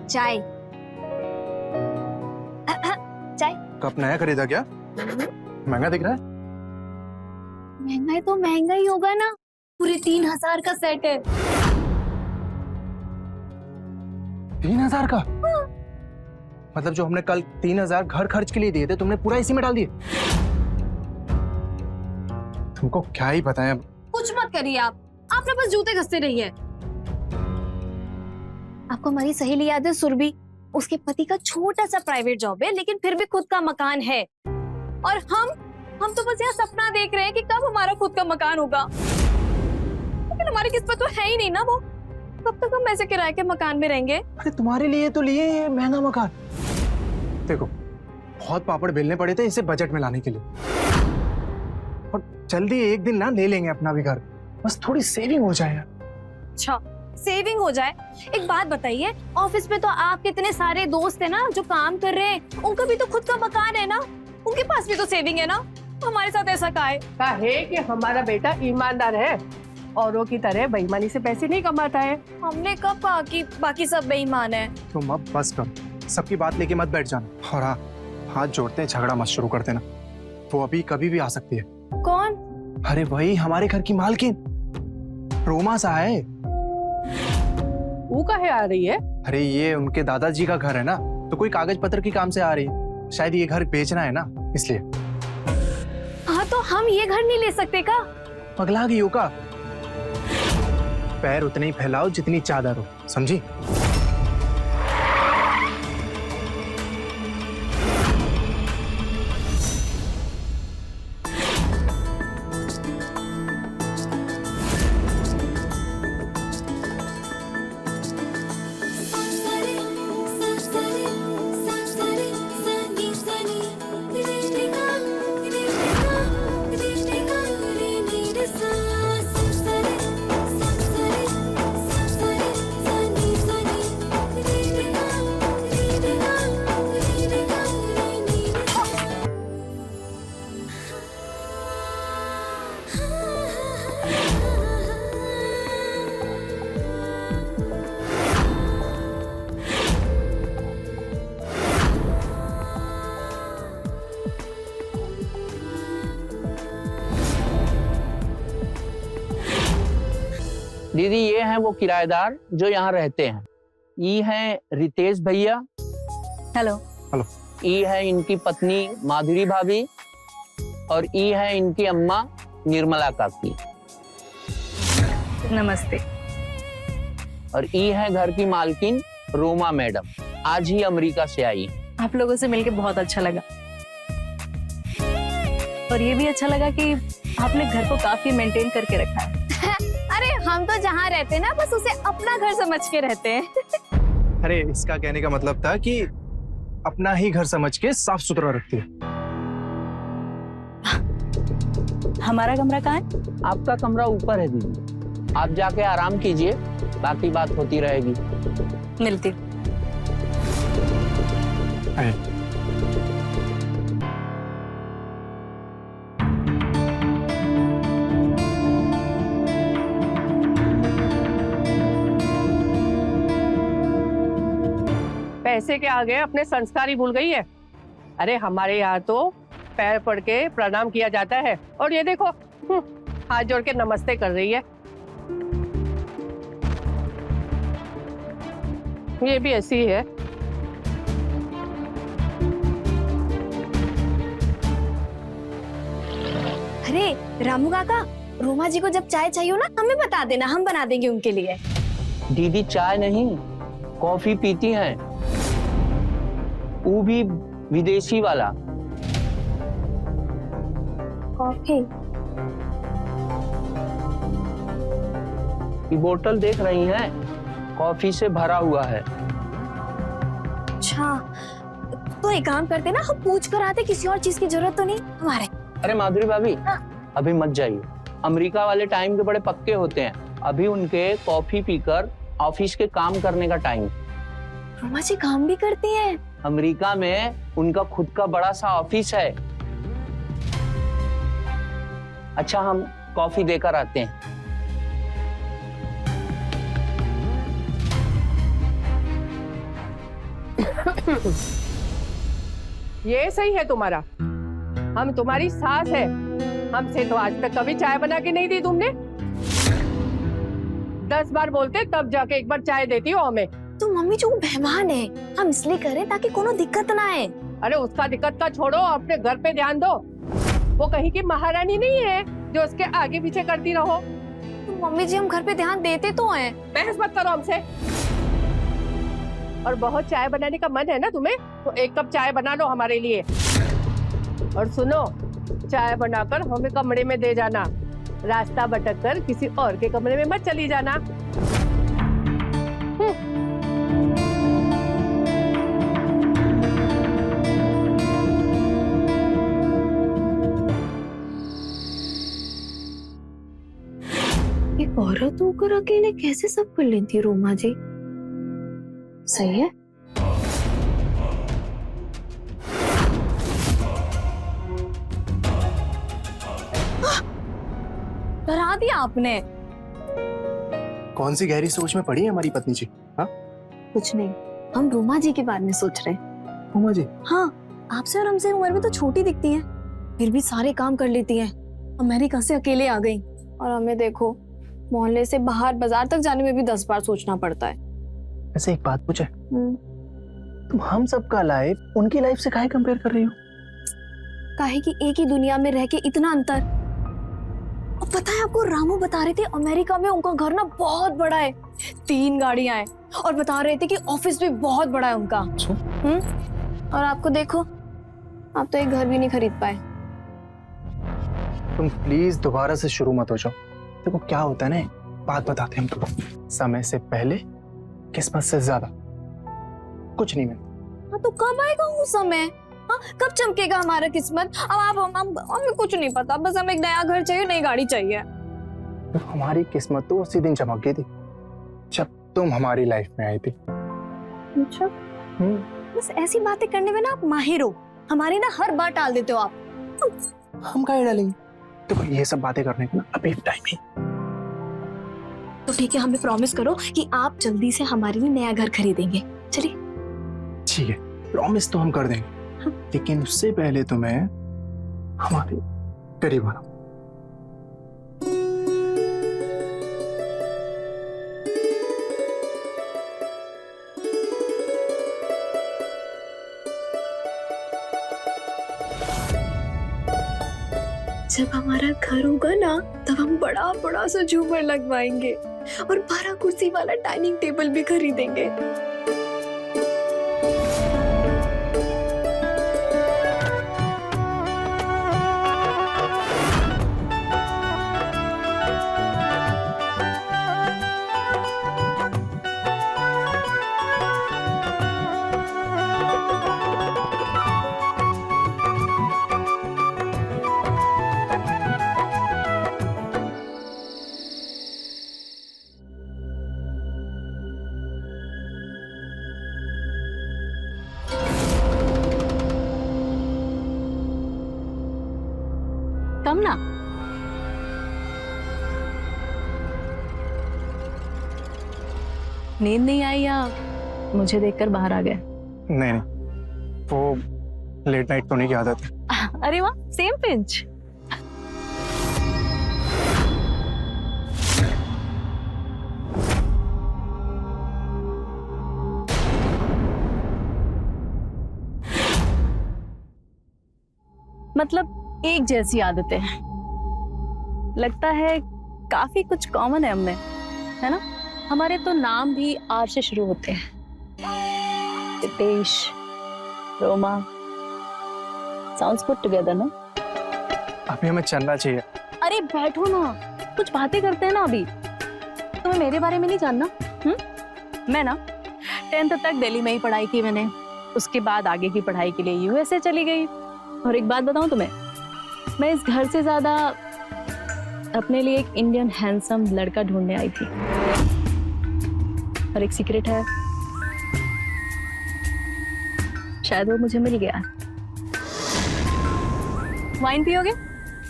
चाय। चाय। कप नया खरीदा क्या? महंगा दिख रहा है। महंगा है तो महंगा ही होगा ना, पूरे 3000 का सेट है। 3000 का? मतलब जो हमने कल 3000 घर खर्च के लिए दिए थे, तुमने पूरा इसी में डाल दिए? तुमको क्या ही पता है। कुछ मत करिए आप ना बस जूते घसते रहिए। आपको हमारी सहेली याद है सुरभि? उसके पति का छोटा सा प्राइवेट जॉब है, लेकिन फिर भी खुद का मकान है। और हम तो बस यहाँ सपना देख रहे हैं कि कब हमारा खुद का मकान होगा। लेकिन हमारी किस्मत तो है ही नहीं ना वो। कब तक हम ऐसे किराए के मकान में रहेंगे? अरे तुम्हारे लिए तो लिए ये महंगा मकान। देखो, बहुत पापड़ बेलने पड़े थे इसे बजट में लाने के लिए, और जल्दी एक दिन ना ले लेंगे अपना भी घर। बस थोड़ी सेविंग हो जाए। अच्छा, सेविंग हो जाए? एक बात बताइए, ऑफिस में तो आपके इतने सारे दोस्त है ना जो काम कर रहे हैं, उनका भी तो खुद का मकान है ना, उनके पास भी तो सेविंग है ना। हमारे साथ ऐसा का है कि हमारा बेटा ईमानदार है, औरों की तरह बेईमानी से पैसे नहीं कमाता है। हमने कब कहा कि बाकी सब बेईमान है? तुम अब बस करो, सबकी बात लेके मत बैठ जाना। और हाँ, हाथ जोड़ते हैं, झगड़ा मत शुरू कर देना। वो अभी कभी भी आ सकती है। कौन? अरे वही हमारे घर की मालकिन रोमा सा है। वो काहे आ रही है? अरे ये उनके दादाजी का घर है ना, तो कोई कागज पत्र के काम से आ रही है। शायद ये घर बेचना है ना, इसलिए। हाँ, तो हम ये घर नहीं ले सकते का? पगला गई हो का? पैर उतने ही फैलाओ जितनी चादर हो, समझी? दीदी, ये हैं वो किराएदार जो यहाँ रहते हैं। ये हैं रितेश भैया। हेलो। हेलो। ये है इनकी पत्नी माधुरी भाभी, और ये है इनकी अम्मा निर्मला काकी। नमस्ते। और ये है घर की मालकिन रोमा मैडम, आज ही अमेरिका से आई। आप लोगों से मिलके बहुत अच्छा लगा, और ये भी अच्छा लगा कि आपने घर को काफी मेंटेन करके रखा है। अरे हम तो जहाँ रहते हैं ना, बस उसे अपना घर समझ के रहते हैं। अरे इसका कहने का मतलब था कि अपना ही घर समझ के साफ सुथरा रखती है। हमारा कमरा कहाँ है? आपका कमरा ऊपर है दीदी, आप जाके आराम कीजिए, बाकी बात होती रहेगी। मिलती। पैसे के आगे अपने संस्कार ही भूल गई है। अरे हमारे यहाँ तो पैर पड़ के प्रणाम किया जाता है, और ये देखो हाथ जोड़ के नमस्ते कर रही है। ये भी ऐसी ही है। अरे रामू काका, रोमा जी को जब चाय चाहिए हो ना, हमें बता देना, हम बना देंगे उनके लिए। दीदी चाय नहीं, कॉफी पीती हैं, वो भी विदेशी वाला। कॉफी? ये बोतल देख रही हैं, कॉफी से भरा हुआ है। अच्छा, तो एक काम करते ना, हम पूछ कर आते, किसी और चीज की जरूरत तो नहीं हमारे। अरे माधुरी भाभी, हाँ। अभी मत जाइए, अमेरिका वाले टाइम के बड़े पक्के होते हैं। अभी उनके कॉफी पीकर ऑफिस के काम करने का टाइम। रोमा जी काम भी करती हैं? अमेरिका में उनका खुद का बड़ा सा ऑफिस है। अच्छा, हम कॉफी देकर आते हैं। ये सही है तुम्हारा। हम तुम्हारी सास है, हमसे तो आज तक कभी चाय बना के नहीं दी तुमने। 10 बार बोलते तब जाके एक बार चाय देती हो हमें। तो मम्मी जो मेहमान है हम इसलिए करें ताकि कोनो दिक्कत ना आए। अरे उसका दिक्कत का छोड़ो, अपने घर पे ध्यान दो। वो कहीं की महारानी नहीं है जो उसके आगे पीछे करती रहो। तो मम्मी जी हम घर पे ध्यान देते तो हैं। बहस मत करो हमसे। और बहुत चाय बनाने का मन है ना तुम्हें, तो 1 कप चाय बना लो हमारे लिए। और सुनो, चाय बनाकर हमें कमरे में दे जाना, रास्ता भटक कर किसी और के कमरे में मत चली जाना। एक औरत होकर अकेले कैसे सब कर लेती है रोमा जी? सही है। डरा दिया आपने। कौन सी गहरी सोच में पड़ी है हमारी पत्नी जी? हाँ कुछ नहीं, हम रोमा जी के बारे में सोच रहे हैं। रोमा जी? हाँ, आपसे और हमसे उम्र में तो छोटी दिखती हैं, फिर भी सारे काम कर लेती हैं। अमेरिका से अकेले आ गई और हमें देखो मोहल्ले से बाहर बाजार तक जाने में भी 10 बार सोचना पड़ता है। ऐसे एक बात पूछे, तुम हम सबका लाइफ उनकी लाइफ से काहे कंपेयर कर रही हो? काहे कि एक ही दुनिया में रह के इतना अंतर। और पता है आपको, रामू बता रहे थे अमेरिका में उनका घर ना बहुत बड़ा है, 3 गाड़ियां हैं, और बता रहे थे कि ऑफिस भी बहुत बड़ा है उनका। और आपको देखो, आप तो एक घर भी नहीं खरीद पाए। तुम प्लीज दोबारा से शुरू मत हो जाओ। देखो क्या होता है ना, बात बताते हैं हम तुमको। समय से पहले किस्मत से ज्यादा कुछ नहीं मिलता। हाँ तो कब आएगा वो समय? हाँ कब चमकेगा हमारा किस्मत? अब आप हमें कुछ नहीं पता, बस हमें एक नया घर चाहिए, नई गाड़ी चाहिए। तो हमारी किस्मत तो उसी दिन चमक गई थी जब तुम हमारी लाइफ में आई थी। अच्छा, बस ऐसी बातें करने में ना आप माहिर हो, हमारी ना हर बात टाल देते हो आप। हम काहे डालेंगे? देखो ये सब बातें करने का ना अभी टाइम ही। तो ठीक है, हमें प्रॉमिस करो कि आप जल्दी से हमारे लिए नया घर खरीदेंगे। चलिए ठीक है, प्रॉमिस तो हम कर देंगे। हाँ। लेकिन उससे पहले तुम्हें हमारे करीब आना। जब हमारा घर होगा ना, तब हम बड़ा बड़ा सा झूमर लगवाएंगे और 12 कुर्सी वाला डाइनिंग टेबल भी खरीदेंगे। कम ना, नींद नहीं आई या मुझे देखकर बाहर आ गए? नहीं नहीं, वो लेट नाइट सोने की आदत है। अरे वाह, सेम पिंच। मतलब एक जैसी आदतें हैं। लगता है काफी कुछ कॉमन है हमें, है ना? हमारे तो नाम भी आर से शुरू होते हैं। Ritesh, Roma, sounds put together ना? अभी हमें चलना चाहिए। अरे बैठो ना, कुछ बातें करते हैं ना अभी। तुम्हें मेरे बारे में नहीं जानना? मैं ना 10th तक दिल्ली में ही पढ़ाई की मैंने, उसके बाद आगे की पढ़ाई के लिए यूएसए चली गई। और एक बात बताऊं तुम्हें, मैं इस घर से ज्यादा अपने लिए एक इंडियन हैंडसम लड़का ढूंढने आई थी। और एक सीक्रेट है, शायद वो मुझे मिल गया। वाइन पियोगे?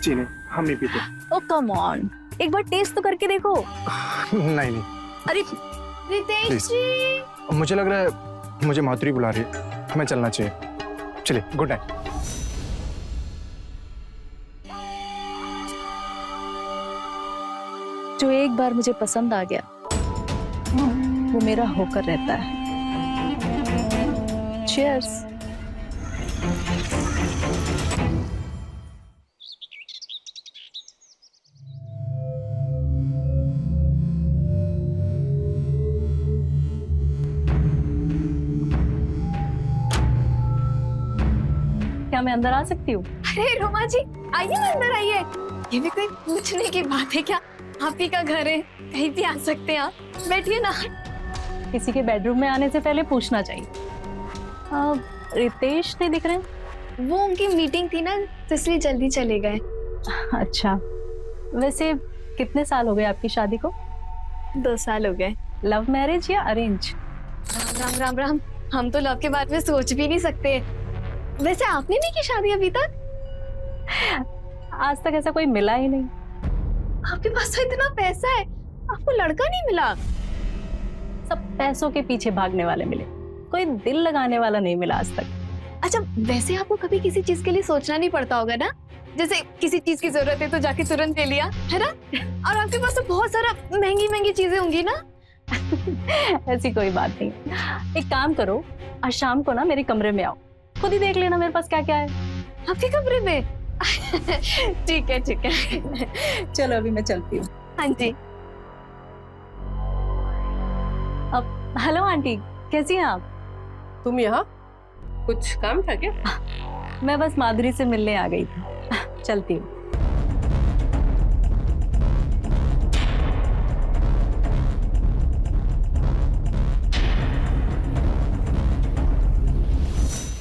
जी नहीं, हम नहीं पीते। ओह कम ऑन, एक बार टेस्ट तो करके देखो। नहीं नहीं। अरे रितेश जी, मुझे लग रहा है मुझे माधुरी बुला रही है। हमें चलना चाहिए। चलिए, गुड नाइट। जो एक बार मुझे पसंद आ गया वो मेरा होकर रहता है। चीयर्स। क्या मैं अंदर आ सकती हूँ? अरे रोमा जी, आइए ना, अंदर आइए। ये भी कोई पूछने की बात है क्या? आप ही का घर है, कहीं भी आ सकते हैं आप। बैठिए ना। किसी के बेडरूम में आने से पहले पूछना चाहिए। रितेश नहीं दिख रहे हैं? वो उनकी मीटिंग थी ना, तो इसलिए जल्दी चले गए। अच्छा, वैसे कितने साल हो गए आपकी शादी को? 2 साल हो गए। लव मैरिज या अरेंज? राम राम राम राम, हम तो लव के बारे में सोच भी नहीं सकते। वैसे आपने नहीं की शादी अभी तक? आज तक ऐसा कोई मिला ही नहीं। आपके पास तो इतना पैसा है, आपको लड़का नहीं मिला? सब पैसों के पीछे भागने वाले मिले, कोई दिल लगाने वाला नहीं मिला आज तक। अच्छा, वैसे आपको कभी किसी चीज के लिए सोचना नहीं पड़ता होगा ना? जैसे किसी चीज की जरूरत है तो जाके तुरंत ले लिया, है ना? और आपके पास तो बहुत सारा महंगी महंगी चीजें होंगी ना? ऐसी कोई बात नहीं। एक काम करो, आज शाम को ना मेरे कमरे में आओ, खुद ही देख लेना मेरे पास क्या क्या है। आपके कमरे में? ठीक है ठीक है। चलो अभी मैं चलती हूँ। हाँ जी। अब हेलो आंटी, कैसी हैं आप? तुम यहाँ कुछ काम था क्या? मैं बस माधुरी से मिलने आ गई थी। चलती हूँ।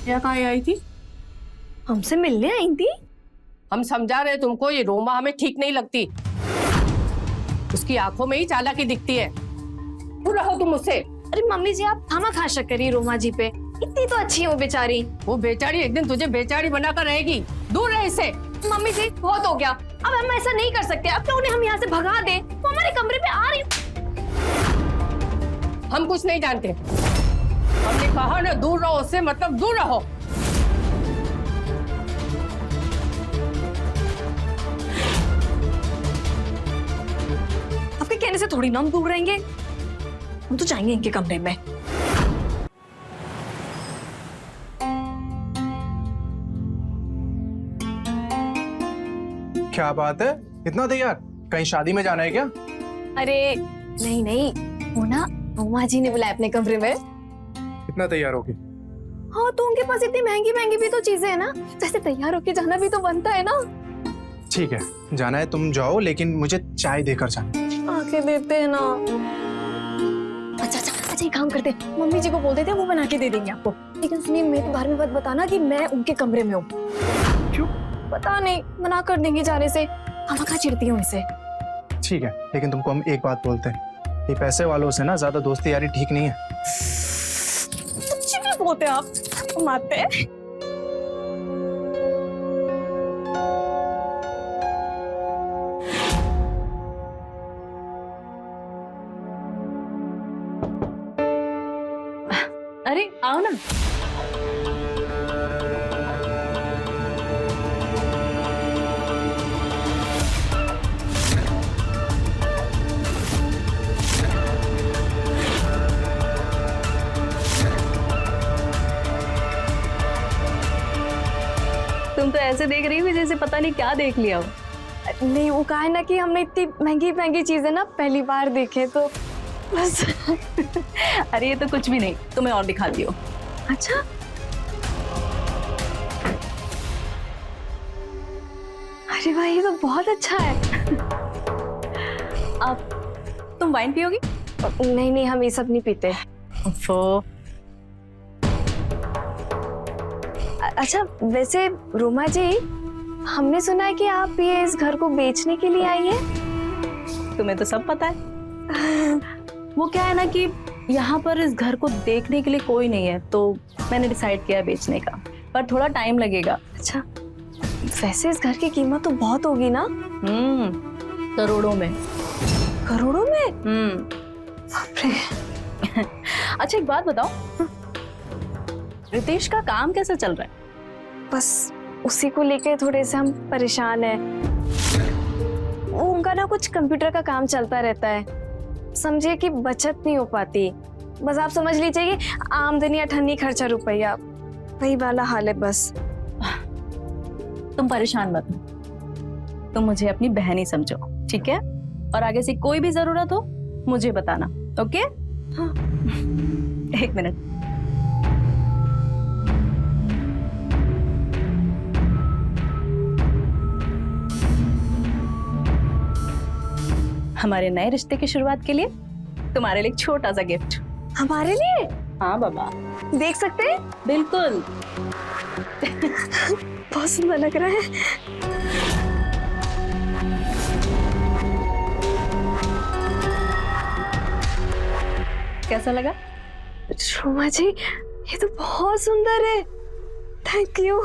यहाँ कहाँ आई थी? हमसे मिलने आई थी? हम समझा रहे तुमको, ये रोमा हमें ठीक नहीं लगती। उसकी आंखों में ही चालाकी दिखती है। दूर रहो तुम उससे। अरे मम्मी जी, आप खामा शक करिए रोमा जी पे। इतनी तो अच्छी है वो बेचारी। वो बेचारी एक दिन तुझे बेचारी बनाकर रहेगी। दूर रहे इससे। मम्मी जी, बहुत हो गया, अब हम ऐसा नहीं कर सकते। अब तो उन्हें हम यहाँ से भगा दे, वो हमारे कमरे में आ रही। हम कुछ नहीं जानते। हमने कहा ना दूर रहो उससे, मतलब दूर रहो। आपके कहने से थोड़ी ना हम दूर रहेंगे, हम तो जाएंगे इनके कमरे में। क्या बात है, इतना तैयार? कहीं शादी में जाना है क्या? अरे नहीं नहीं, वो ना रोमा जी ने बुलाया अपने कमरे में। इतना तैयार होके? हाँ, तो उनके पास इतनी महंगी महंगी भी तो चीजें है ना, जैसे तैयार होके जाना भी तो बनता है ना। ठीक है, जाना है तुम जाओ, लेकिन मुझे चाय देकर जाना। आके देते हैं ना। अच्छा अच्छा अच्छा, एक काम करते हैं, मम्मी जी को बोल देते हैं, वो बना के दे देंगे आपको। लेकिन सुनिए, मेरे बारे में मत बताना कि मैं उनके कमरे में हूँ। क्यों? पता नहीं, मना कर देंगी जाने से। हम कहाँ चिढ़ती हूँ उनसे। ठीक है, लेकिन तुमको हम एक बात बोलते हैं, ये पैसे वालों से ना ज्यादा दोस्ती यारी ठीक नहीं है। सच्ची में बोलते हैं आप? मारते हैं। अरे आओ ना। तुम तो ऐसे देख रही हो जैसे पता नहीं क्या देख लिया हो। नहीं, वो कहा है ना कि हमने इतनी महंगी महंगी चीजें ना पहली बार देखे, तो बस। अरे ये तो कुछ भी नहीं, तुम्हें और दिखाती हो। अच्छा, अरे भाई ये तो बहुत अच्छा है। अब तुम वाइन पियोगी? नहीं नहीं, हम ये सब नहीं पीते। अच्छा, वैसे रोमा जी, हमने सुना है कि आप ये इस घर को बेचने के लिए आई है। तुम्हें तो सब पता है। वो क्या है ना कि यहाँ पर इस घर को देखने के लिए कोई नहीं है, तो मैंने डिसाइड किया बेचने का, पर थोड़ा टाइम लगेगा। अच्छा, वैसे इस घर की कीमत तो बहुत होगी ना? करोड़ों में। करोड़ों में? बाप रे। अच्छा एक बात बताओ, रितेश का काम कैसा चल रहा है? बस उसी को लेके थोड़े से हम परेशान हैं। वो उनका ना कुछ कंप्यूटर का काम चलता रहता है, समझिए कि बचत नहीं हो पाती। बस आप समझ लीजिए कि आमदनी अठन्नी खर्चा रुपया, वही वाला हाल है बस। तुम परेशान मत हो, तुम मुझे अपनी बहन ही समझो, ठीक है? और आगे से कोई भी जरूरत हो मुझे बताना, ओके? हाँ। 1 मिनट। हमारे नए रिश्ते की शुरुआत के लिए तुम्हारे लिए एक छोटा सा गिफ्ट। हमारे लिए? हाँ बाबा, देख सकते हैं? बिल्कुल। बहुत सुंदर लग रहा है। कैसा लगा? रोमा जी, ये तो बहुत सुंदर है। Thank you.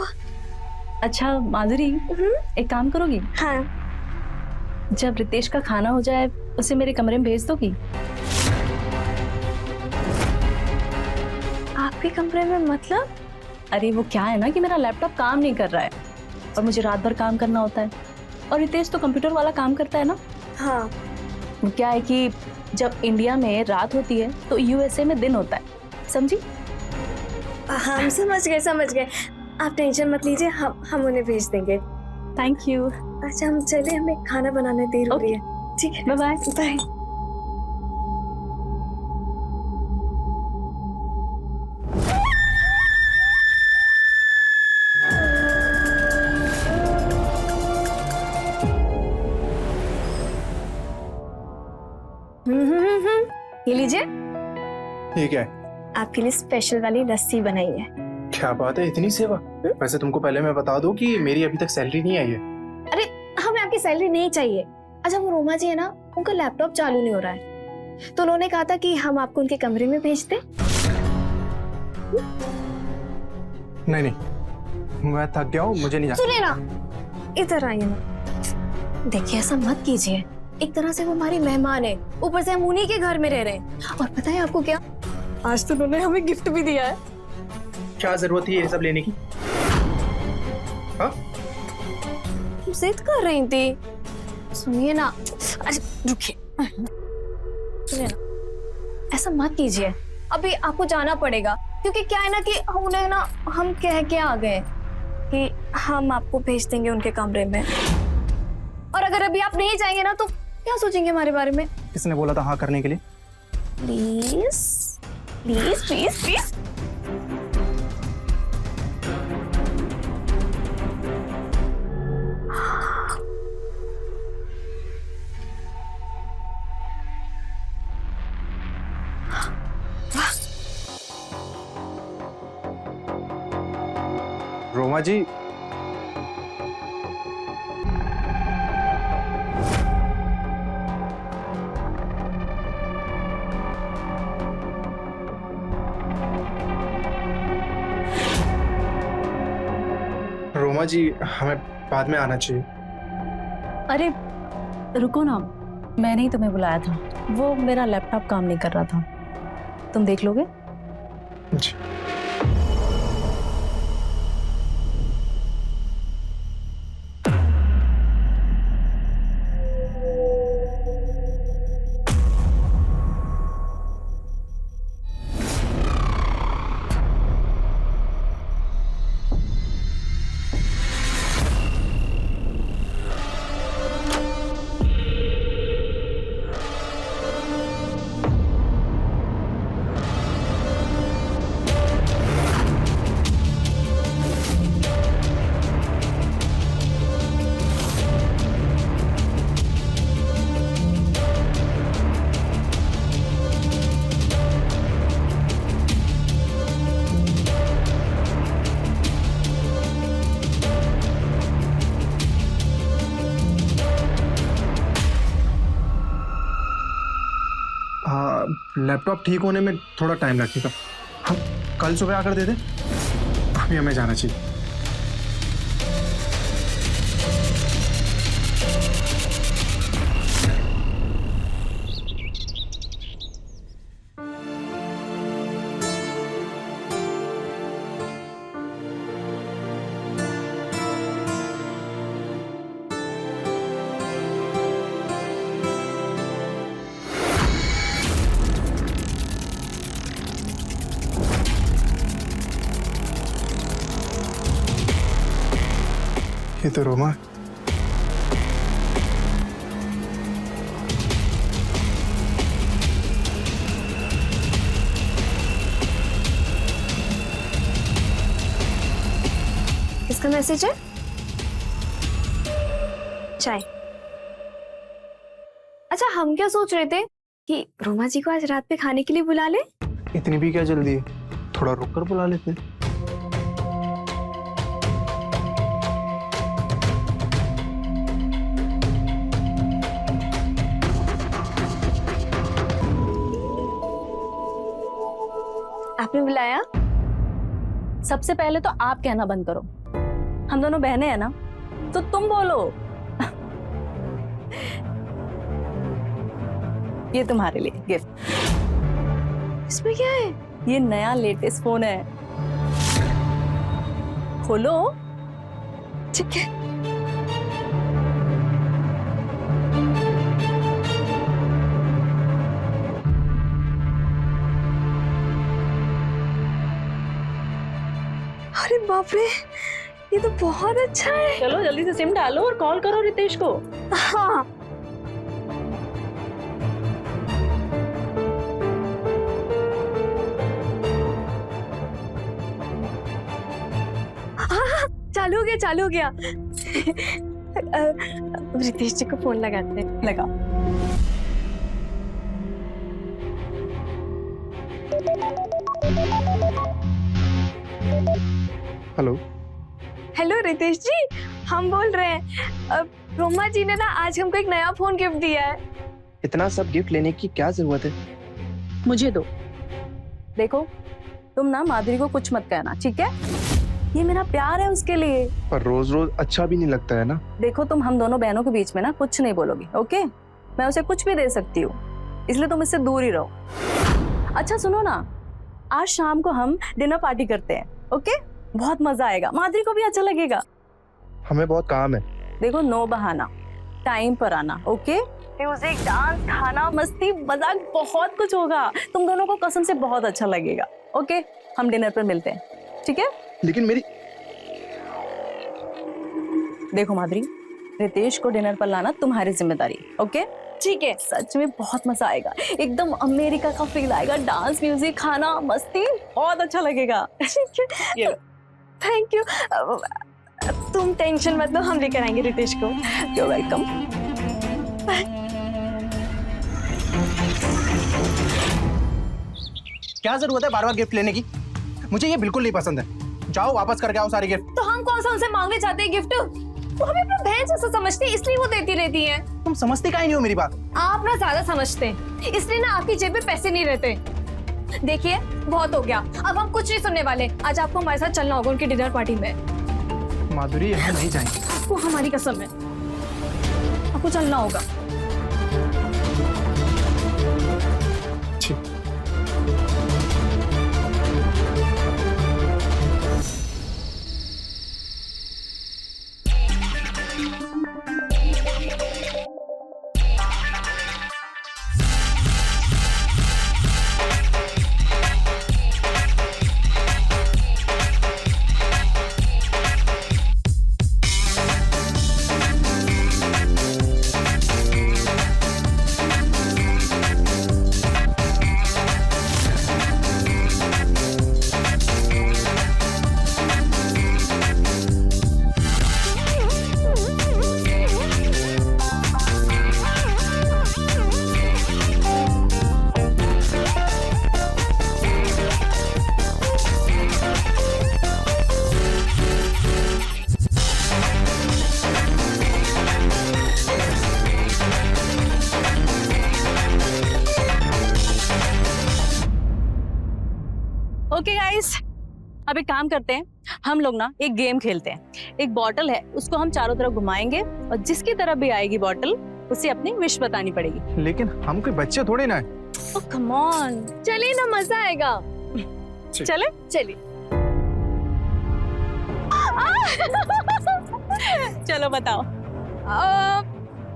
अच्छा माधुरी, एक काम करोगी? हाँ। जब रितेश का खाना हो जाए उसे मेरे कमरे में भेज दोगी? आपके कमरे में मतलब? अरे वो क्या है ना कि मेरा लैपटॉप काम नहीं कर रहा है और मुझे रात भर काम करना होता है, और रितेश तो कंप्यूटर वाला काम करता है ना। हाँ। वो क्या है कि जब इंडिया में रात होती है तो यूएसए में दिन होता है, समझी? हम समझ गए। आप टेंशन मत लीजिए, हम उन्हें भेज देंगे। Thank you. अच्छा हम चले, हमें खाना बनाने देर हो रही है। ठीक है, बाय बाय। बाय। ये लीजिए, ये क्या है? आपके लिए स्पेशल वाली लस्सी बनाई है। क्या बात है, इतनी सेवा? वैसे तुमको पहले मैं बता दूं कि मेरी अभी तक सैलरी नहीं आई है। अरे हमें आपकी सैलरी नहीं चाहिए। अच्छा वो रोमा जी है ना, उनका लैपटॉप चालू नहीं हो रहा है, तो उन्होंने कहा था कि हम आपको उनके कमरे में भेज दें। नहीं, मैं थक गया हूँ, मुझे नहीं जाना। सुनिए ना, इधर आइए ना। देखिए ऐसा मत कीजिए, एक तरह से वो हमारी मेहमान है, ऊपर से हम उन्हीं के घर में रह रहे हैं। और पता है आपको क्या, आज तो उन्होंने हमें गिफ्ट भी दिया है। क्या जरूरत है ये सब लेने की? हाँ? जिद कर रही थी। सुनिए ना, अच्छा रुकिए, सुनिए ना, ऐसा मत कीजिए, अभी आपको जाना पड़ेगा, क्योंकि क्या है ना कि उन्हें ना हम कह के आ गए कि हम आपको भेज देंगे उनके कमरे में, और अगर अभी आप नहीं जाएंगे ना तो क्या सोचेंगे हमारे बारे में? किसने बोला था हाँ करने के लिए? Please please please please. Roma ji, Roma ji हमें बाद में आना चाहिए। अरे रुको ना, मैंने ही तुम्हें बुलाया था, वो मेरा लैपटॉप काम नहीं कर रहा था, तुम देख लोगे? जी। लैपटॉप ठीक होने में थोड़ा टाइम लगेगा, हम कल सुबह आकर दे दें। अभी हमें जाना चाहिए। ये तो रोमा। किसका मैसेज है? चाय। अच्छा, हम क्या सोच रहे थे कि रोमा जी को आज रात पे खाने के लिए बुला ले। इतनी भी क्या जल्दी है, थोड़ा रुक कर बुला लेते। आपने बुलाया? सबसे पहले तो आप कहना बंद करो। हम दोनों बहनें हैं ना, तो तुम बोलो। ये तुम्हारे लिए गिफ्ट। इसमें क्या है? ये नया लेटेस्ट फोन है, खोलो। ठीक है। अरे बाप रे, ये तो बहुत अच्छा है। चलो जल्दी से सिम डालो और कॉल करो रितेश को। हाँ। हाँ, चालू हो गया, चालू हो गया। रितेश जी को फोन लगाते हैं। लगा। हेलो। हेलो रितेश जी, हम बोल रहे हैं। रोमा जी ने ना आज हमको एक नया फोन गिफ्ट दिया है। इतना सब गिफ्ट लेने की क्या जरूरत है? मुझे दो। देखो, तुम ना माधुरी को कुछ मत कहना, ठीक है? ये मेरा प्यार है उसके लिए। पर रोज रोज अच्छा भी नहीं लगता है ना। देखो, तुम हम दोनों बहनों के बीच में ना कुछ नहीं बोलोगी, ओके? मैं उसे कुछ भी दे सकती हूँ, इसलिए तुम इससे दूर ही रहो। अच्छा सुनो ना, आज शाम को हम डिनर पार्टी करते हैं, ओके? बहुत मजा आएगा, माधुरी को भी अच्छा लगेगा। हमें बहुत काम है। देखो, नो बहाना, टाइम पर आना, ओके? म्यूजिक, डांस, खाना, मस्ती, मजाक, बहुत कुछ होगा। तुम दोनों को कसम से बहुत अच्छा लगेगा, ओके? हम डिनर पर मिलते हैं, ठीक है? लेकिन मेरी देखो माधुरी, रितेश को डिनर पर लाना तुम्हारी जिम्मेदारी, ओके? ठीक है। सच में बहुत मजा आएगा, एकदम अमेरिका का फील आएगा। डांस, म्यूजिक, खाना, मस्ती, बहुत अच्छा लगेगा। ये लो। Thank you. तुम टेंशन मत लो, हम लेकर आएंगे रितेश को। You're welcome. क्या जरूरत है बार बार गिफ्ट लेने की? मुझे ये बिल्कुल नहीं पसंद है। जाओ वापस करके आओ सारे गिफ्ट। तो हम कौन सा उनसे मांगने चाहते हैं गिफ्ट? वो हमें अपना बहन जैसा समझती है, इसलिए वो देती रहती है। तुम समझती काहे नहीं हो मेरी बात? आप ना ज्यादा समझते हैं, इसलिए ना आपकी जेब में पैसे नहीं रहते। देखिए, बहुत हो गया, अब हम कुछ नहीं सुनने वाले। आज आपको हमारे साथ चलना होगा उनकी डिनर पार्टी में। माधुरी, यहाँ नहीं जाएंगे। वो हमारी कसम है, आपको चलना होगा। ठीक। ओके गाइस, अब एक काम करते हैं, हम लोग ना एक गेम खेलते हैं। एक बॉटल है, उसको हम चारों तरफ घुमाएंगे और जिसकी तरफ भी आएगी बॉटल, उसे अपनी विश बतानी पड़ेगी। लेकिन हम कोई बच्चे थोड़े ना है। ओह कम ऑन, चलिए ना, मजा आएगा। चले? चलिए। चलो बताओ।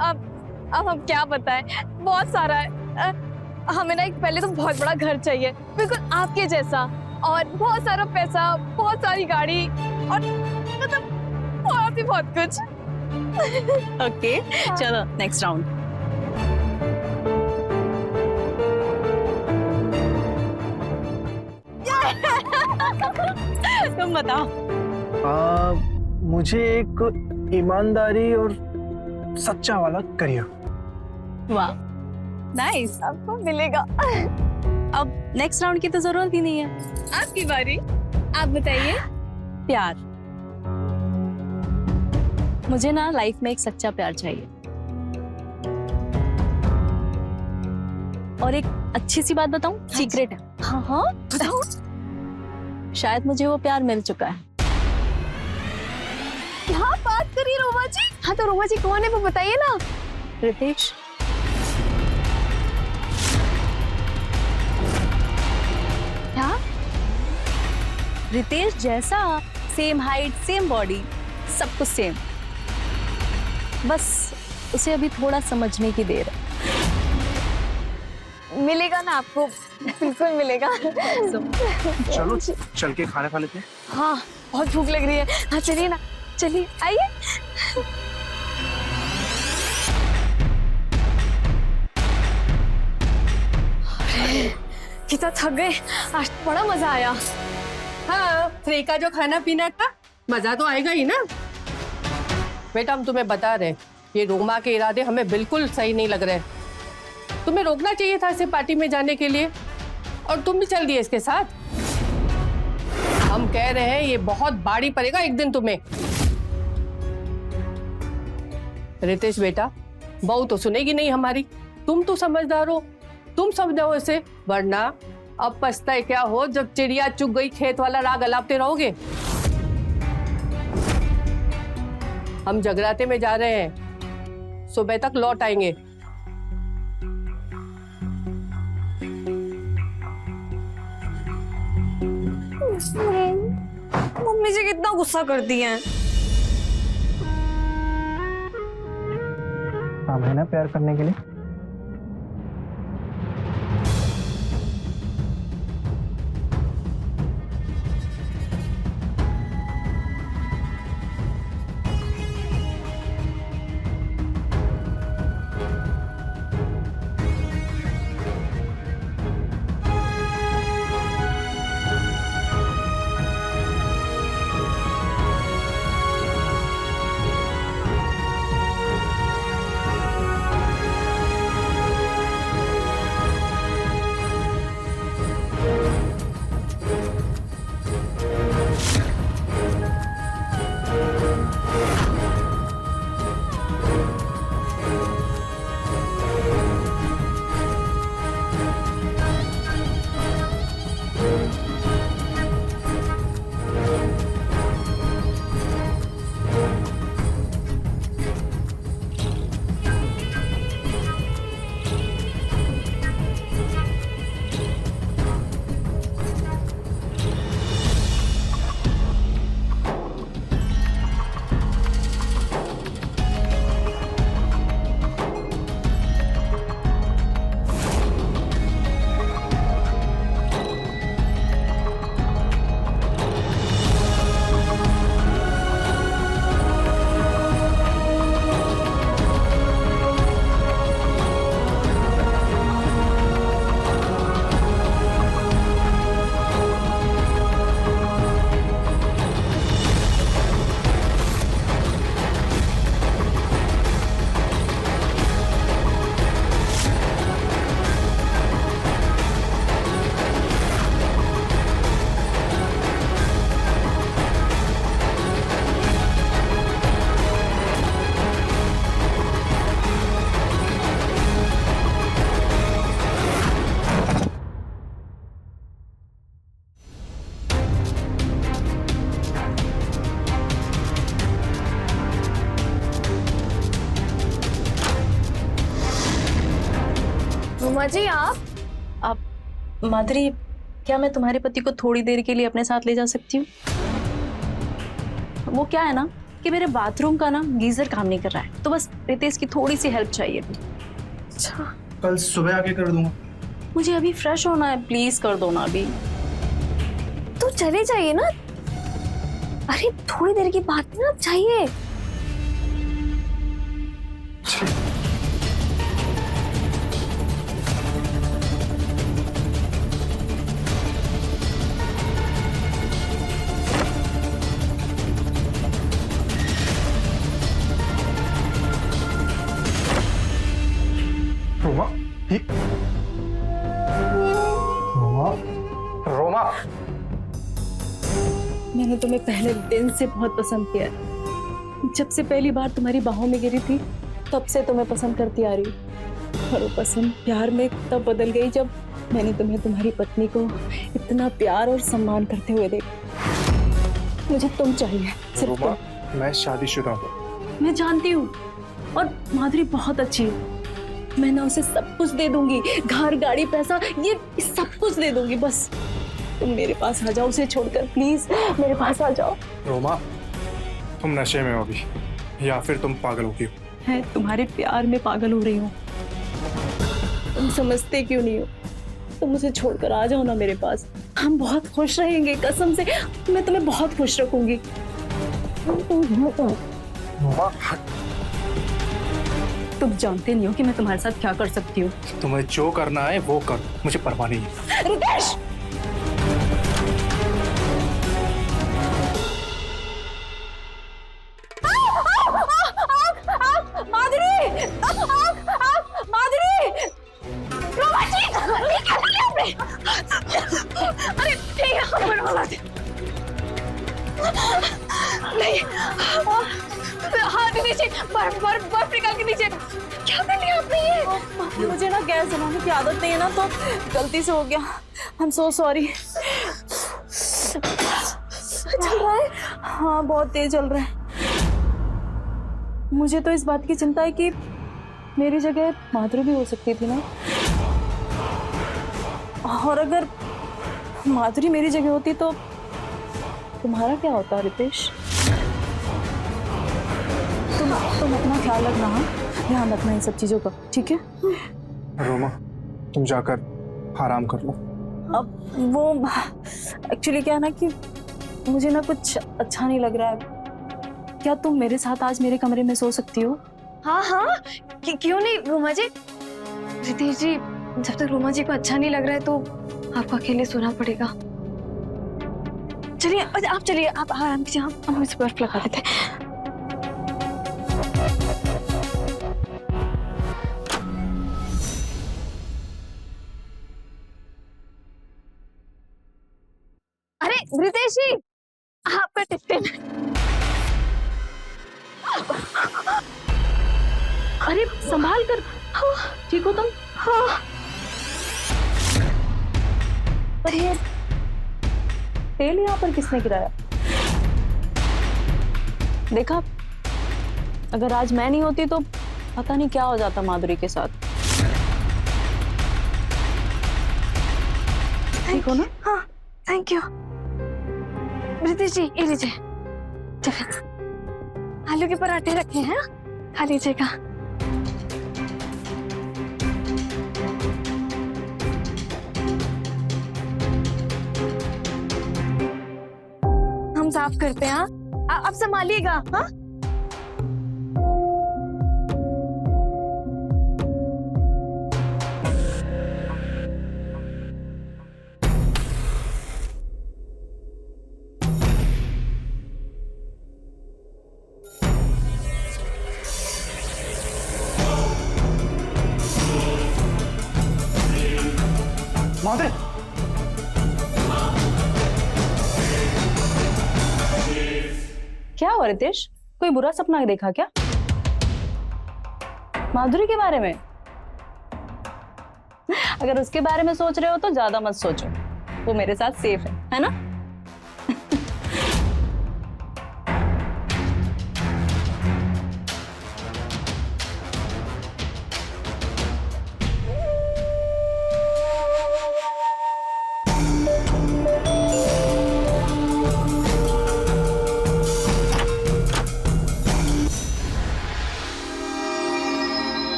अब हम क्या बताएं, बहुत सारा है। हमें ना एक पहले तो बहुत बड़ा घर चाहिए, बिल्कुल आपके जैसा, और बहुत सारा पैसा, बहुत सारी गाड़ी, और मतलब और भी बहुत कुछ। ओके चलो नेक्स्ट राउंड। तुम बताओ। मुझे एक ईमानदारी और सच्चा वाला करियर। वाह नाइस। आपको मिलेगा। अब नेक्स्ट राउंड की तो जरूरत ही नहीं है। आपकी बारी, आप बताइए। प्यार। मुझे ना लाइफ में एक सच्चा प्यार चाहिए। और एक अच्छी सी बात बताऊं, सीक्रेट है। हाँ हाँ बताओ। शायद मुझे वो प्यार मिल चुका है। क्या बात करिए रोमा जी। हाँ तो रोमा जी कौन है वो बताइए ना। रितेश। क्या? रितेश जैसा, सेम हाइट, सेम बॉडी, सब कुछ सेम। बस उसे अभी थोड़ा समझने की देर है। मिलेगा ना आपको, बिल्कुल मिलेगा। चलो चल के खाना खा लेते हैं। हाँ बहुत भूख लग रही है। हाँ चलिए ना, चलिए आइए। कितना थक गए, आज बड़ा मजा आया। हाँ, फ्री का जो खाना पीना था, मजा तो आएगा ही ना। बेटा हम तुम्हें बता रहे, ये रोमा के इरादे हमें बिल्कुल सही नहीं लग रहे। तुम्हें रोकना चाहिए था इसे पार्टी में जाने के लिए, और तुम भी चल दिए इसके साथ। हम कह रहे हैं ये बहुत भारी पड़ेगा एक दिन तुम्हें। रितेश बेटा, बहू तो सुनेगी नहीं हमारी। तुम तो समझदार हो, तुम समझाओ इसे, वरना अब पछताए क्या हो जब चिड़िया चुग गई खेत वाला राग अलापते रहोगे। हम जगराते में जा रहे हैं, सुबह तक लौट आएंगे। मम्मी जी कितना गुस्सा करती हैं। काम है ना प्यार करने के लिए। रोमा जी आप माधुरी, क्या मैं तुम्हारे पति को थोड़ी देर के लिए अपने साथ ले जा सकती हूँ? वो क्या है ना कि मेरे बाथरूम का ना गीजर काम नहीं कर रहा है, तो बस रितेश की थोड़ी सी हेल्प चाहिए। अच्छा कल सुबह आके कर दूंगा। मुझे अभी फ्रेश होना है, प्लीज कर दो ना अभी। तो चले जाइए ना, अरे थोड़ी देर की बात है ना, अब चाहिए। रोमा, रोमा, रोमा। मैंने तुम्हें पहले दिन से बहुत पसंद किया है। जब से पहली बार तुम्हारी बाहों में गिरी थी तब से तुम्हें पसंद करती आ रही हूँ। और वो पसंद प्यार में तब बदल गई जब मैंने तुम्हें तुम्हारी पत्नी को इतना प्यार और सम्मान करते हुए देखा। मुझे तुम चाहिए, सिर्फ रोमा, तुम। मैं शादीशुदा हूँ। मैं जानती हूँ, और माधुरी बहुत अच्छी है। मैं ना उसे सब कुछ दे दूंगी, घर, गाड़ी, पैसा, ये सब कुछ दे दूंगी। बस तुम मेरे पास आ जाओ, उसे छोड़कर प्लीज मेरे पास आ जाओ। रोमा, तुम नशे में हो अभी, या फिर तुम पागल हो गई हो? मैं तुम्हारे प्यार में पागल हो रही हूँ। तुम समझते क्यों नहीं हो? तुम मुझे छोड़कर आ जाओ ना मेरे पास, हम बहुत खुश रहेंगे। कसम से मैं तुम्हें बहुत खुश रखूंगी। रोमा, तुम जानते नहीं हो कि मैं तुम्हारे साथ क्या कर सकती हूँ। तुम्हें जो करना है वो कर, मुझे परवाह नहीं है। रितेश! माधुरी! माधुरी! रोमा जी! ये क्या कर लिया आपने? अरे ठीक है, मैं रोमा जी। नहीं, हाथ नीचे, बर्फ निकाल के नीचे। क्या कर लिया आपने ये? मुझे ना गैस जलाने की आदत नहीं है ना, तो गलती से हो गया। I am so sorry. चल रहा है? हाँ, बहुत तेज चल रहा है। मुझे तो इस बात की चिंता है कि मेरी जगह माधुरी भी हो सकती थी ना, और अगर माधुरी मेरी जगह होती तो तुम्हारा क्या होता रितेश? तुम अपना ख्याल रखना, हाँ? ध्यान रखना इन सब चीजों का, ठीक है? रोमा, तुम जाकर आराम कर लो। अब वो एक्चुअली क्या है ना कि मुझे ना कुछ अच्छा नहीं लग रहा है। क्या तुम मेरे साथ आज मेरे कमरे में सो सकती हो? हाँ हाँ, क्यों नहीं रोमा जी। रितेश जी, जब तक रोमा जी को अच्छा नहीं लग रहा है तो आपको अकेले सोना पड़ेगा। चलिए आप चलिए, आप आराम कीजिए, हम इस बर्फ लगा देते हैं। अरे रितेश जी, आपका टिफिन। अरे संभाल कर, ठीक हो तुम? हाँ। पर ये तेल यहाँ पर किसने गिराया? देखा, अगर आज मैं नहीं होती तो पता नहीं क्या हो जाता माधुरी के साथ। ठीक हो ना? हाँ, थैंक यू। रितेश जी, ये लीजिए टिफिन। आलू के पराठे रखे हैं, खा लीजिएगा। हम साफ करते हैं। हाँ, आप संभालिएगा। हाँ, माधुरी, क्या हुआ रितेश? कोई बुरा सपना देखा क्या माधुरी के बारे में? अगर उसके बारे में सोच रहे हो तो ज्यादा मत सोचो, वो मेरे साथ सेफ है ना?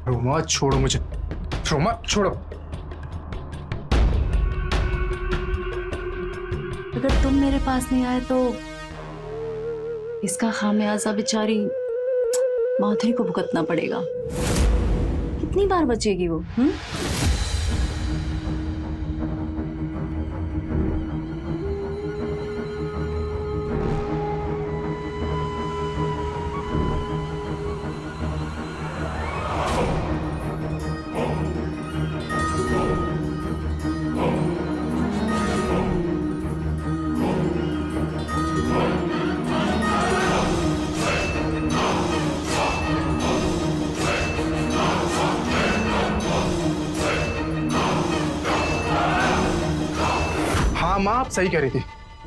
रोमा छोड़ो मुझे, रोमा छोड़ो। अगर तुम मेरे पास नहीं आए तो इसका खामियाजा बेचारी माधुरी को भुगतना पड़ेगा। कितनी बार बचेगी वो? हाँ माँ, आप सही कह रही थी।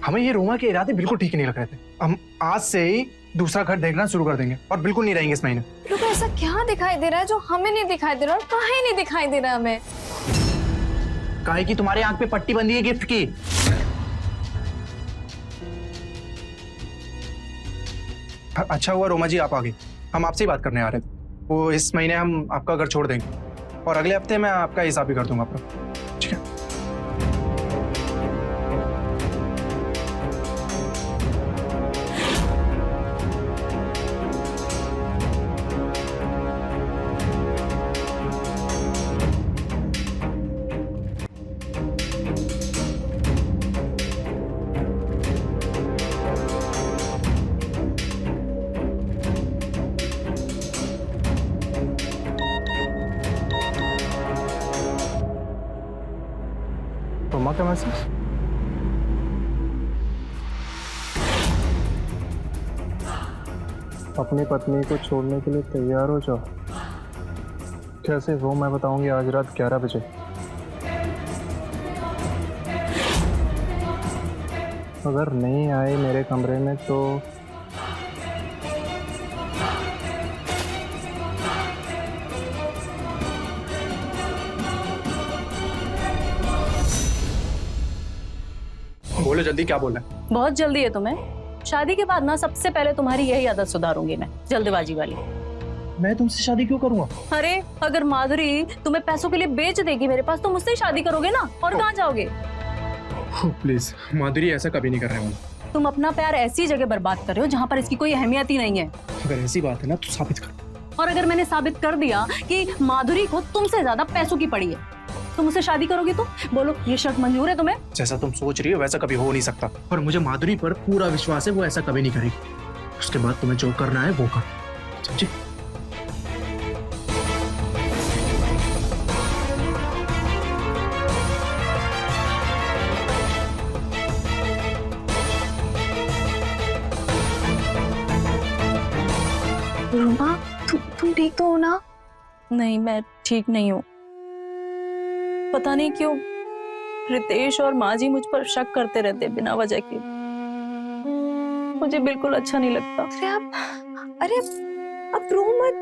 हमें ये रोमा के इरादे बिल्कुल ठीक नहीं लग रहे थे। हम आज से ही दूसरा घर देखना शुरू कर देंगे और बिल्कुल नहीं रहेंगे इस महीने। लोग ऐसा क्या दिखाई दे रहा है जो हमें नहीं दिखाई दे रहा और काहे नहीं दिखाई दे रहा हमें? काहे की तुम्हारे आंख पे पट्टी बंधी है गिफ्ट की? अच्छा हुआ रोमा जी आप आ गई। हम आपसे ही बात करने आ रहे थे। वो इस महीने हम आपका घर छोड़ देंगे और अगले हफ्ते मैं आपका हिसाब भी कर दूंगा अपना। ठीक है? रोमा का मैसेज? अपनी पत्नी को छोड़ने के लिए तैयार हो जाओ। कैसे वो मैं बताऊंगी आज रात 11 बजे। अगर नहीं आए मेरे कमरे में तो बोलो जल्दी, क्या बोलना है? बहुत जल्दी है तुम्हें। शादी के बाद ना सबसे पहले तुम्हारी यही आदत सुधारूंगी मैं, जल्दबाजी वाली। मैं तुमसे शादी क्यों करूंगा? अरे अगर माधुरी तुम्हें पैसों के लिए बेच देगी मेरे पास तो मुझसे ही शादी करोगे ना, और कहाँ जाओगे? प्लीज माधुरी, ऐसा कभी नहीं कर रहे हैं। तुम अपना प्यार ऐसी जगह बर्बाद कर रहे हो जहाँ पर इसकी कोई अहमियत ही नहीं है। अगर ऐसी बात है ना तो साबित कर। और अगर मैंने साबित कर दिया कि माधुरी को तुमसे ज्यादा पैसों की पड़ी है, तुम मुझसे शादी करोगे तो बोलो ये शर्त मंजूर है तुम्हें? जैसा तुम सोच रही हो वैसा कभी हो नहीं सकता, पर मुझे माधुरी पर पूरा विश्वास है, वो ऐसा कभी नहीं करेगी। उसके बाद तुम्हें जो करना है वो कर, समझी? रोमा, तुम ठीक तो हो ना? नहीं, मैं ठीक नहीं हूँ। पता नहीं क्यों रितेश और माँ जी मुझ पर शक करते रहते बिना वजह के। मुझे बिल्कुल अच्छा नहीं लगता। अरे अब रो मत।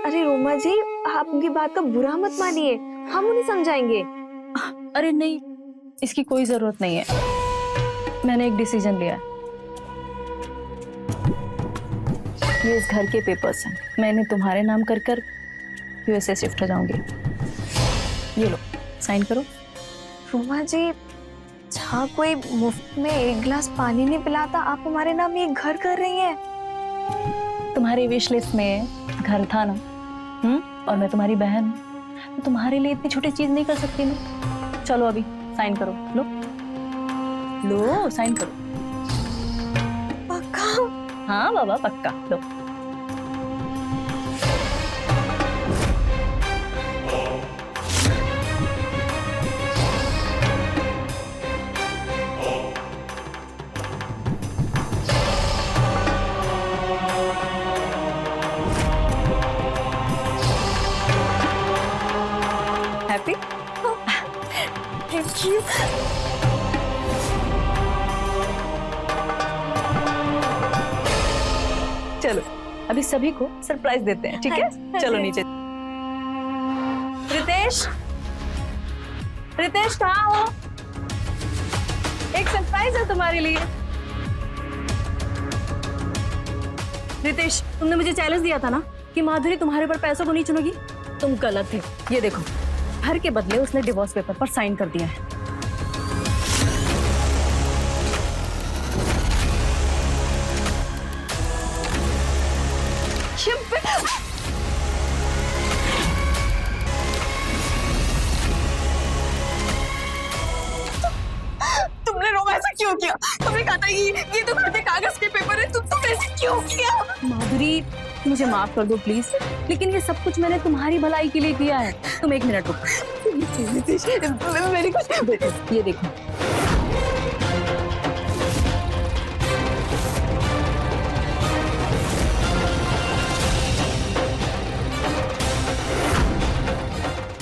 अरे रोमा जी, आप उनकी बात का बुरा मत मानिए, हम उन्हें समझाएंगे। अरे नहीं, इसकी कोई जरूरत नहीं है। मैंने एक डिसीजन लिया है। ये इस घर के पेपर्स हैं, मैंने तुम्हारे नाम कर कर यूएसए शिफ्ट हो जाऊंगी। ये लो, साइन करो। रोमा जी, जहाँ कोई मुफ्त में एक गिलास पानी नहीं पिलाता, आप हमारे नाम ये घर कर रही हैं। तुम्हारी विश लिस्ट में घर था ना, और मैं तुम्हारी बहन, तो तुम्हारे लिए इतनी छोटी चीज नहीं कर सकती ना। चलो अभी साइन करो, लो लो साइन करो। पक्का? हाँ बाबा पक्का, लो। हैप्पी? Thank you. चलो अभी सभी को सरप्राइज देते हैं, ठीक है? हाँ, चलो हाँ। नीचे। रितेश, रितेश कहाँ हो? एक सरप्राइज है तुम्हारे लिए। रितेश, तुमने मुझे चैलेंज दिया था ना कि माधुरी तुम्हारे पर पैसों को नहीं चुनेगी। तुम गलत थे। ये देखो, घर के बदले उसने डिवोर्स पेपर पर साइन कर दिया है। तुमने रोमा ऐसा क्यों किया? तुमने कहा था ये तो घर के कागज के पेपर है, तुम ऐसे क्यों किया? माधुरी मुझे माफ कर दो प्लीज, लेकिन ये सब कुछ मैंने तुम्हारी भलाई के लिए किया है। तुम 1 मिनट रुको। मेरी कुछ ये देखो,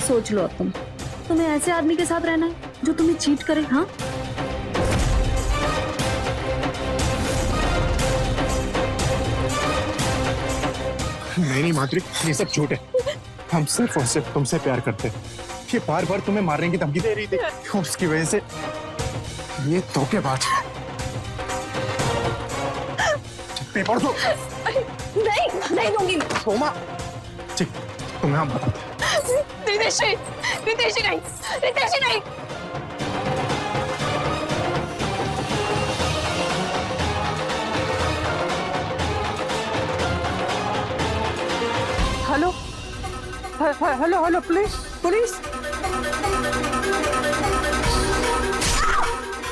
सोच लो अब तुम्हें ऐसे आदमी के साथ रहना है जो तुम्हें चीट करे? हाँ, नहीं माधुरी, ये सब झूठ है। हम सिर्फ और सिर्फ तुमसे प्यार करते हैं। ये बार बार तुम्हें मारने की धमकी दे रही थी, उसकी वजह से ये धोखेबाज। पेपर दो। नहीं दूंगी। रोमा, ठीक, तुम्हें हम बताते हैं। रितेश नहीं। Hello hello hello, police police.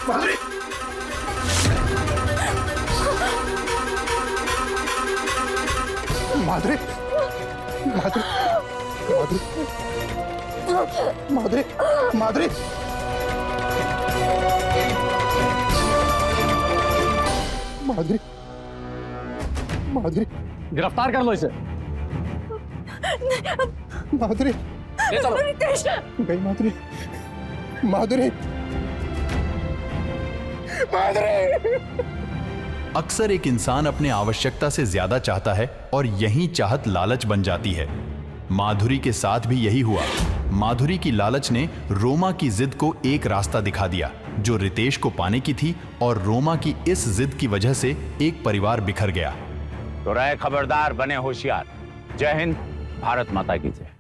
Madhuri, Madhuri, Madhuri, Madhuri, Madhuri, Madhuri, Madhuri, गिरफ्तार कर लो इसे। माधुरी, ले चलो। गई माधुरी, माधुरी, माधुरी। अक्सर एक इंसान अपने आवश्यकता से ज्यादा चाहता है और यही चाहत लालच बन जाती है। माधुरी के साथ भी यही हुआ। माधुरी की लालच ने रोमा की जिद को एक रास्ता दिखा दिया जो रितेश को पाने की थी, और रोमा की इस जिद की वजह से एक परिवार बिखर गया। तो रहे खबरदार, बने होशियार। जय हिंद, भारत माता की जय।